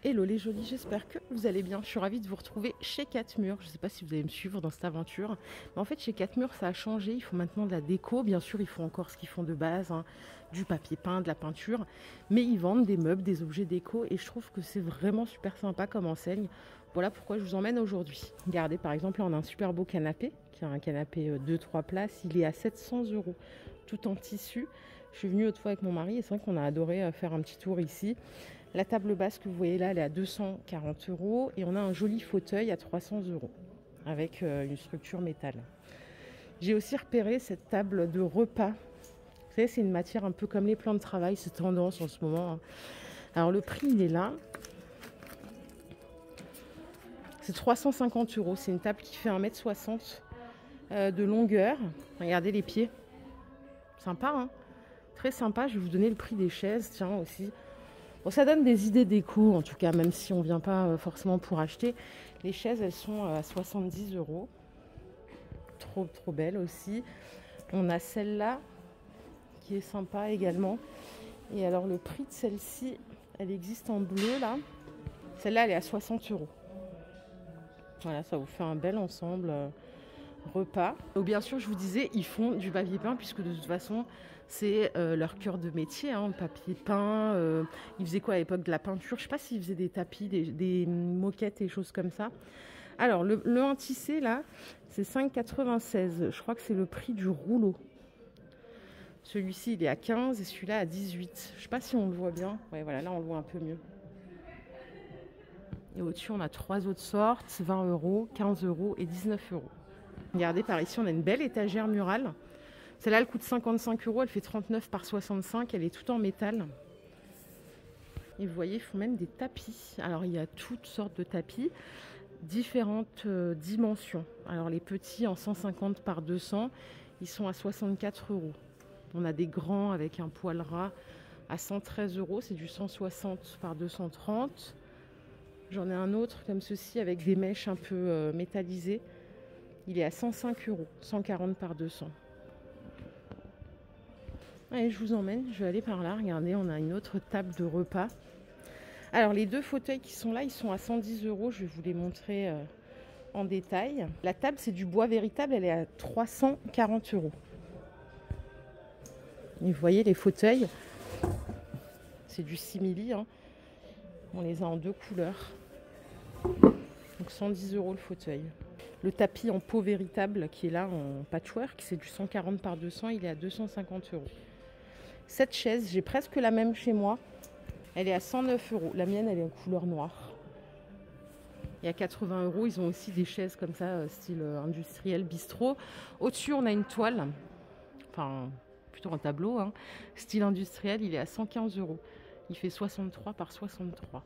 Hello les jolis, j'espère que vous allez bien. Je suis ravie de vous retrouver chez 4 Murs. Je ne sais pas si vous allez me suivre dans cette aventure. Mais en fait, chez 4 Murs, ça a changé. Ils font maintenant de la déco. Bien sûr, ils font encore ce qu'ils font de base, hein, du papier peint, de la peinture. Mais ils vendent des meubles, des objets déco. Et je trouve que c'est vraiment super sympa comme enseigne. Voilà pourquoi je vous emmène aujourd'hui. Regardez, par exemple, là, on a un super beau canapé, qui est un canapé 2-3 places. Il est à 700 €, tout en tissu. Je suis venue autrefois avec mon mari et c'est vrai qu'on a adoré faire un petit tour ici. La table basse que vous voyez là, elle est à 240 € et on a un joli fauteuil à 300 € avec une structure métal. J'ai aussi repéré cette table de repas. Vous savez, c'est une matière un peu comme les plans de travail, c'est tendance en ce moment, hein. Alors le prix, il est là. C'est 350 €. C'est une table qui fait 1,60 m de longueur. Regardez les pieds. Sympa, hein? Très sympa. Je vais vous donner le prix des chaises, tiens, aussi. Bon, ça donne des idées déco, en tout cas, même si on ne vient pas forcément pour acheter. Les chaises, elles sont à 70 €. Trop belle aussi. On a celle-là, qui est sympa également. Et alors, le prix de celle-ci, elle existe en bleu, là. Celle-là, elle est à 60 €. Voilà, ça vous fait un bel ensemble repas. Donc, bien sûr, je vous disais, ils font du papier peint, puisque de toute façon, c'est leur cœur de métier, hein, papier peint. Ils faisaient quoi à l'époque? De la peinture. Je ne sais pas s'ils faisaient des tapis, des moquettes et des choses comme ça. Alors, le en tissé, là, c'est 5,96 €. Je crois que c'est le prix du rouleau. Celui-ci, il est à 15 et celui-là à 18. Je ne sais pas si on le voit bien. Ouais, voilà, là, on le voit un peu mieux. Et au-dessus, on a 3 autres sortes, 20 €, 15 € et 19 €. Regardez, par ici, on a une belle étagère murale. Celle-là, elle coûte 55 €, elle fait 39 par 65, elle est toute en métal. Et vous voyez, ils font même des tapis. Alors, il y a toutes sortes de tapis, différentes dimensions. Alors, les petits en 150 par 200, ils sont à 64 €. On a des grands avec un poil ras à 113 €, c'est du 160 par 230. J'en ai un autre comme ceci avec des mèches un peu métallisées. Il est à 105 €, 140 par 200. Allez, je vous emmène, je vais aller par là. Regardez, on a une autre table de repas. Alors, les deux fauteuils qui sont là, ils sont à 110 €. Je vais vous les montrer en détail. La table, c'est du bois véritable, elle est à 340 €. Et vous voyez, les fauteuils, c'est du simili, hein. On les a en deux couleurs. Donc 110 € le fauteuil. Le tapis en peau véritable qui est là en patchwork, c'est du 140 par 200, il est à 250 €. Cette chaise, j'ai presque la même chez moi. Elle est à 109 €. La mienne, elle est en couleur noire. Et à 80 €, ils ont aussi des chaises comme ça, style industriel, bistrot. Au-dessus, on a une toile, enfin plutôt un tableau, hein, style industriel, il est à 115 €. Il fait 63 par 63.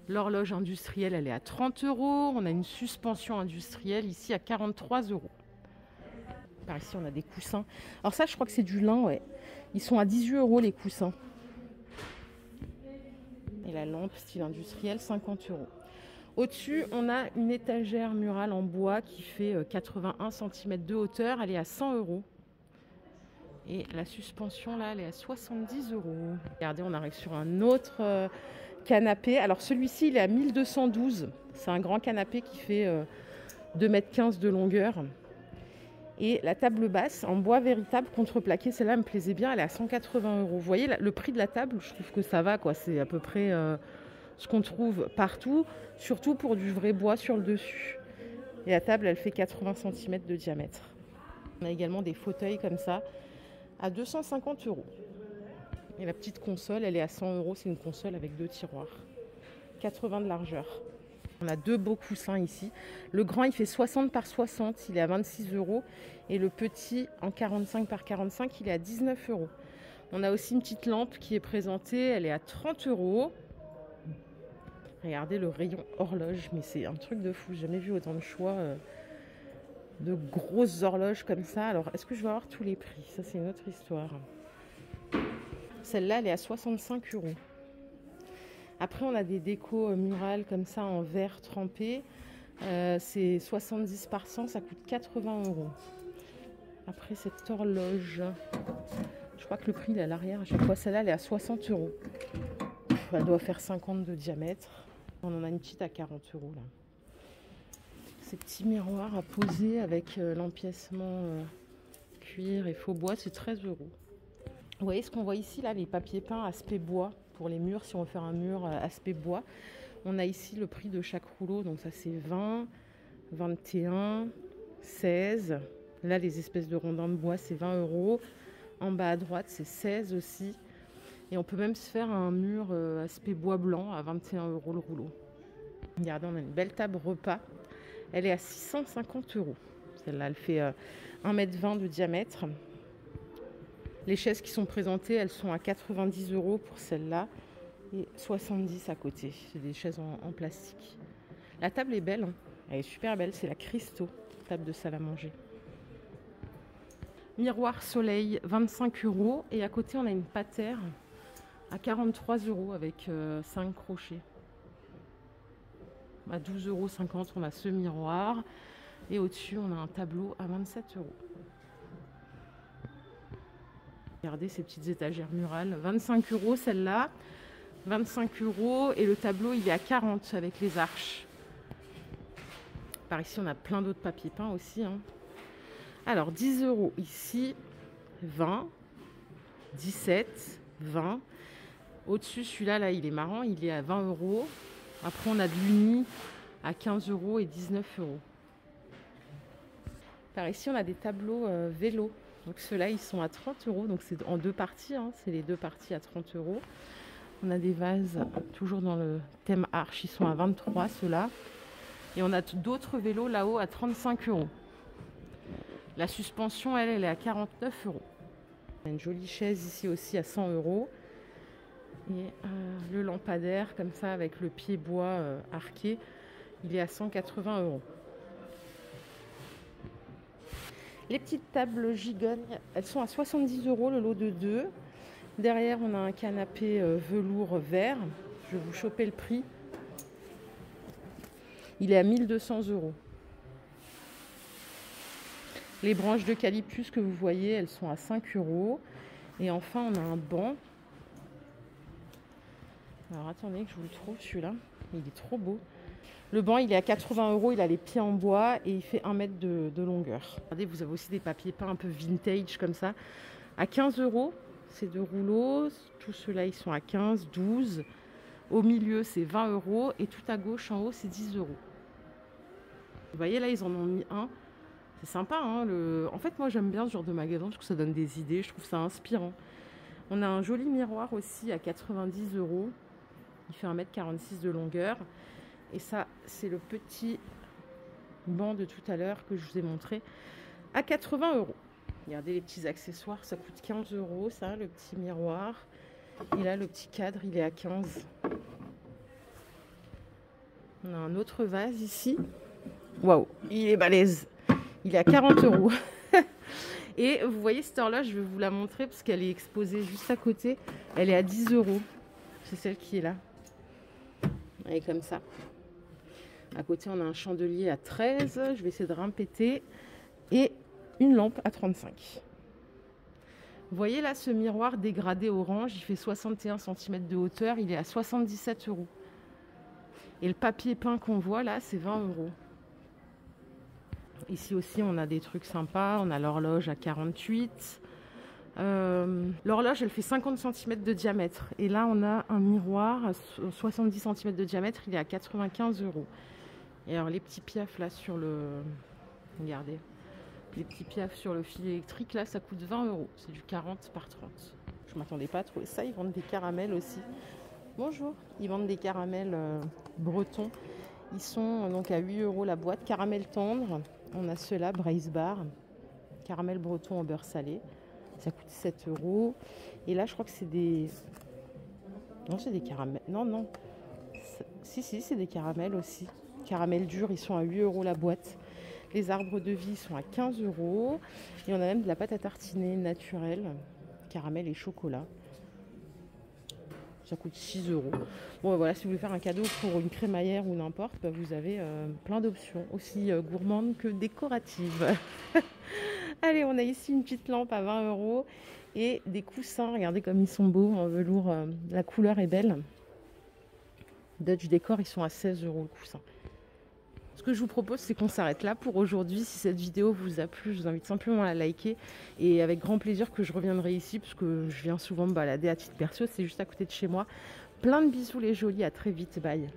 L'horloge industrielle, elle est à 30 €. On a une suspension industrielle ici à 43 €. Par ici, on a des coussins. Alors ça, je crois que c'est du lin, ouais. Ils sont à 18 € les coussins. Et la lampe style industriel, 50 €. Au-dessus, on a une étagère murale en bois qui fait 81 cm de hauteur. Elle est à 100 €. Et la suspension, là, elle est à 70 €. Regardez, on arrive sur un autre canapé. Alors celui-ci, il est à 1212. C'est un grand canapé qui fait 2,15 m de longueur. Et la table basse en bois véritable contreplaqué, celle-là me plaisait bien, elle est à 180 €. Vous voyez le prix de la table, je trouve que ça va, quoi. C'est à peu près ce qu'on trouve partout, surtout pour du vrai bois sur le dessus. Et la table, elle fait 80 cm de diamètre. On a également des fauteuils comme ça à 250 €. Et la petite console, elle est à 100 €. C'est une console avec 2 tiroirs. 80 de largeur. On a deux beaux coussins ici. Le grand, il fait 60 par 60. Il est à 26 €. Et le petit, en 45 par 45, il est à 19 €. On a aussi une petite lampe qui est présentée. Elle est à 30 €. Regardez le rayon horloge. Mais c'est un truc de fou. J'ai jamais vu autant de choix de grosses horloges comme ça. Alors, est-ce que je vais avoir tous les prix? Ça, c'est une autre histoire. Celle-là, elle est à 65 €. Après, on a des décos murales comme ça en verre trempé. C'est 70 par 100, ça coûte 80 €. Après, cette horloge, je crois que le prix il est à l'arrière à chaque fois. Celle-là, elle est à 60 €. Elle doit faire 50 de diamètre. On en a une petite à 40 € là. Ces petits miroirs à poser avec l'empiècement cuir et faux bois, c'est 13 €. Vous voyez ce qu'on voit ici, là, les papiers peints aspect bois pour les murs, si on veut faire un mur aspect bois. On a ici le prix de chaque rouleau, donc ça c'est 20, 21, 16. Là, les espèces de rondins de bois, c'est 20 €. En bas à droite, c'est 16 aussi. Et on peut même se faire un mur aspect bois blanc à 21 € le rouleau. Regardez, on a une belle table repas. Elle est à 650 €. Celle-là, elle fait 1,20 m de diamètre. Les chaises qui sont présentées, elles sont à 90 € pour celle-là et 70 à côté. C'est des chaises en plastique. La table est belle, hein. Elle est super belle. C'est la Christo, table de salle à manger. Miroir soleil, 25 €. Et à côté, on a une patère à 43 € avec 5 crochets. À 12,50 €, on a ce miroir. Et au-dessus, on a un tableau à 27 €. Regardez ces petites étagères murales. 25 € celle-là. 25 € et le tableau, il est à 40 avec les arches. Par ici, on a plein d'autres papiers peints aussi, hein. Alors, 10 € ici. 20. 17. 20. Au-dessus, celui-là, là, il est marrant. Il est à 20 €. Après, on a de l'uni à 15 € et 19 €. Par ici, on a des tableaux vélo. Donc ceux-là, ils sont à 30 €. Donc c'est en deux parties, hein. C'est les deux parties à 30 €. On a des vases, toujours dans le thème arche. Ils sont à 23 € ceux-là. Et on a d'autres vélos là-haut à 35 €. La suspension, elle est à 49 €. On a une jolie chaise ici aussi à 100 €. Et le lampadaire, comme ça, avec le pied bois arqué, il est à 180 €. Les petites tables gigognes, elles sont à 70 € le lot de 2. Derrière, on a un canapé velours vert. Je vais vous choper le prix. Il est à 1200 €. Les branches d'eucalyptus que vous voyez, elles sont à 5 €. Et enfin, on a un banc. Alors, attendez que je vous le trouve, celui-là. Il est trop beau. Le banc, il est à 80 €, il a les pieds en bois et il fait 1 mètre de longueur. Regardez, vous avez aussi des papiers peints un peu vintage comme ça. À 15 €, ces deux rouleaux. Tous ceux-là, ils sont à 15, 12. Au milieu, c'est 20 € et tout à gauche, en haut, c'est 10 €. Vous voyez, là, ils en ont mis un. C'est sympa, hein, En fait, moi, j'aime bien ce genre de magasin parce que ça donne des idées. Je trouve ça inspirant. On a un joli miroir aussi à 90 €. Il fait 1,46 m de longueur. Et ça, c'est le petit banc de tout à l'heure que je vous ai montré à 80 €. Regardez les petits accessoires, ça coûte 15 €, ça, le petit miroir. Et là, le petit cadre, il est à 15 €. On a un autre vase ici. Waouh, il est balèze. Il est à 40 €. Et vous voyez cette horloge, je vais vous la montrer parce qu'elle est exposée juste à côté. Elle est à 10 €. C'est celle qui est là. Elle est comme ça. À côté, on a un chandelier à 13. Je vais essayer de répéter. Et une lampe à 35. Vous voyez là ce miroir dégradé orange. Il fait 61 cm de hauteur. Il est à 77 €. Et le papier peint qu'on voit là, c'est 20 €. Ici aussi, on a des trucs sympas. On a l'horloge à 48. L'horloge, elle fait 50 cm de diamètre. Et là, on a un miroir à 70 cm de diamètre. Il est à 95 €. Et alors les petits piafs là sur le... Regardez. Les petits piafs sur le fil électrique là, ça coûte 20 €. C'est du 40 par 30. Je m'attendais pas à trouver ça. Ils vendent des caramels aussi. Bonjour. Ils vendent des caramels bretons. Ils sont donc à 8 € la boîte. Caramel tendre. On a ceux-là, Braise Bar. Caramel breton en beurre salé. Ça coûte 7 €. Et là, je crois que c'est des... Non, c'est des caramels. Non, non. Si, c'est des caramels aussi. Caramel dur, ils sont à 8 € la boîte. Les arbres de vie sont à 15 €. Et on a même de la pâte à tartiner naturelle, caramel et chocolat. Ça coûte 6 €. Bon, voilà, si vous voulez faire un cadeau pour une crémaillère ou n'importe, bah, vous avez plein d'options, aussi gourmandes que décoratives. Allez, on a ici une petite lampe à 20 € et des coussins. Regardez comme ils sont beaux en velours. La couleur est belle. Dutch Decor, ils sont à 16 € le coussin. Ce que je vous propose, c'est qu'on s'arrête là pour aujourd'hui. Si cette vidéo vous a plu, je vous invite simplement à la liker. Et avec grand plaisir que je reviendrai ici, parce que je viens souvent me balader à titre perso, c'est juste à côté de chez moi. Plein de bisous les jolis, à très vite, bye.